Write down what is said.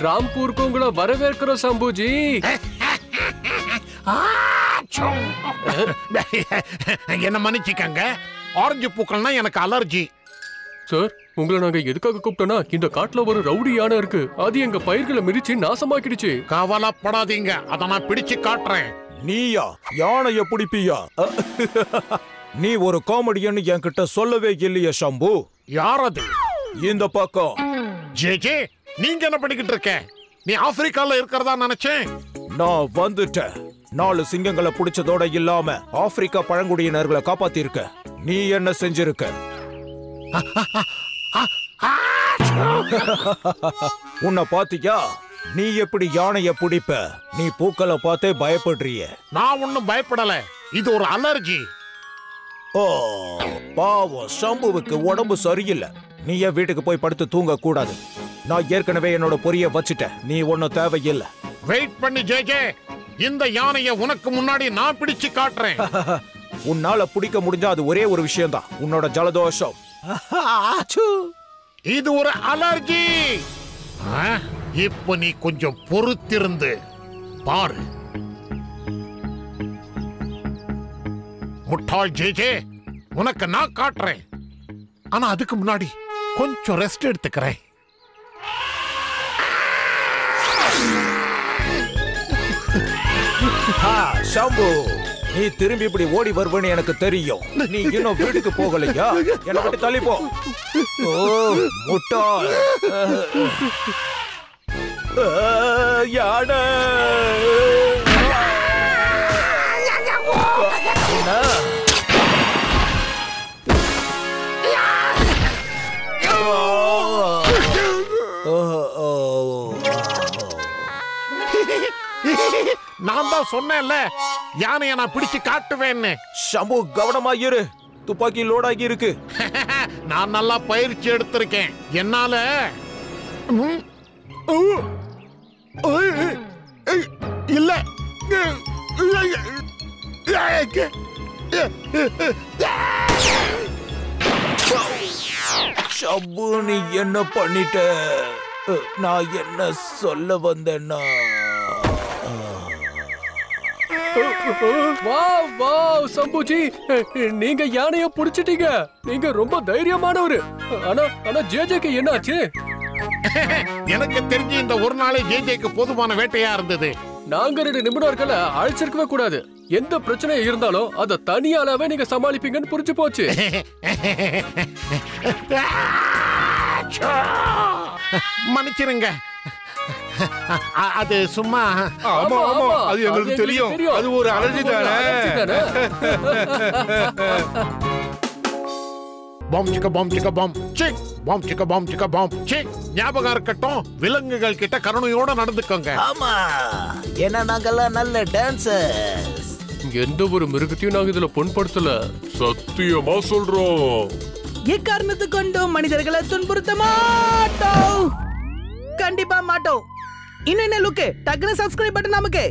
ராம்பூருக்கு உங்களை வரவேற்கிறோம் சம்புஜி. என்ன மன்னிச்சுக்கங்க, ஆரஞ்சு பூக்கள்னா எனக்கு அலர்ஜி. சார், உங்களை நாங்க எதுக்காக கூப்பிட்டோம்னா இந்த காட்டுல ஒரு ரவுடி யானை இருக்கு. அது எங்க பயிர்களை மிதிச்சு நாசமாக்கிடுச்சு. கவலைப்படாதீங்க, அத நான் பிடிச்சு காட்டுறேன். நீயா யானைய பிடிப்பியா? நீ ஒரு காமெடியன்னு என்கிட்ட சொல்லவே இல்லையா சம்பு? யார் அது? இந்த பக்கம். ஜே, நீங்க என்ன பண்ணிக்கிட்டு இருக்க? நீ ஆப்பிரிக்கால இருக்கிறதா நினைச்சேன். நான் வந்துட்டேன். 4 சிங்கங்களை பிடிச்சதோட இல்லாம ஆப்பிரிக்கா பழங்குடியினர்களை காப்பாத்திருக்க. நீ என்ன செஞ்சிருக்க? உன்னை பாத்தியா? நீ எப்படி யானைய பிடிப்ப? நீ பூக்களை பார்த்தே பயப்படுறிய. நான் ஒன்னும் பயப்படல, இது ஒரு அலர்ஜி. ஓ பாவம், சம்புவுக்கு உடம்பு சரியில்லை. நீ என் வீட்டுக்கு போய் படுத்து தூங்க கூடாது. நான் ஏற்கனவே என்னோட பொரிய வச்சுட்டேன். நீ ஒன்னும் தேவையில்லை. வெயிட் பண்ணி ஜே, இந்த யானைய உனக்கு முன்னாடி நான் பிடிச்சு காட்டுறேன். உன்னால பிடிக்க முடிஞ்சா அது ஒரே ஒரு விஷயம்தான், உன்னோட ஜலதோஷம். இது ஒரு அலர்ஜி. இப்ப நீ கொஞ்சம் பொறுத்திருந்து பாரு. முட்டாள் ஜே, உனக்கு நான் காட்டுறேன். ஆனா அதுக்கு முன்னாடி கொஞ்சம் ரெஸ்ட் எடுத்துக்கிறேன். ஷம்பு, நீ திரும்பி இப்படி ஓடி வருவேன்னு எனக்கு தெரியும். நீ இன்னும் வீட்டுக்கு போகலையா? என்னை விட்டு தள்ளி போ. ஓ முட்டாள் யானை. நான் தான் சொன்னேன்ல, யானைய நான் பிடிச்சு காட்டுவேன்னு. ஷம்பு, கவனமா இரு. துப்பாக்கி லோடாகி இருக்கு. நான் நல்லா பயிற்சி எடுத்திருக்கேன். என்னால இல்ல. ஷம்பு, நீ என்ன பண்ணிட்ட? நான் என்ன சொல்ல வந்தேன்னா, சம்புஜி, நீங்க யானைய புடிச்சிட்டீங்க. நீங்க ரொம்ப தைரியமானவரு. ஆனா ஜேஜேக்கு என்னாச்சு? எனக்கு தெரிஞ்சு இந்த ஒரு நாளே ஜேஜேக்கு போதுமான வேட்டையா இருந்தது. நாங்க 2 நிபுணர்களை அழைச்சிருக்கவே கூடாது. எந்த பிரச்சனை இருந்தாலும் அதை தனியாலாவே நீங்க சமாளிப்பீங்கன்னு புரிஞ்சு போச்சு. மன்னிச்சிருங்க, அது சும்மா. ஆமா ஆமா, அது எங்களுக்கு தெரியும். அது ஒரு அலர்ஜி தானே. பாம் சிக்க பாம் சிக்க பாம் சிக், பாம் சிக்க பாம் சிக்க பாம் சிக். ஞாபகம் இருக்கட்டும், விலங்குகள் கிட்ட கருணையோட நடந்துக்கோங்க. ஆமா, ஏன்னா நாங்கெல்லாம் நல்ல டான்சர்ஸ். எந்த ஒரு மிருகத்தையும் நாங்க இதுல பொன்படுத்தல, சத்தியமா சொல்றோம். எக்காரணத்து கொண்டும் மனிதர்களை துன்புறுத்த மாட்டோம். கண்டிப்பா மாட்டோம். இன்னும் என்ன லுக்கு, டக்குனு சப்ஸ்கிரைப் பட்டன் நமக்கு.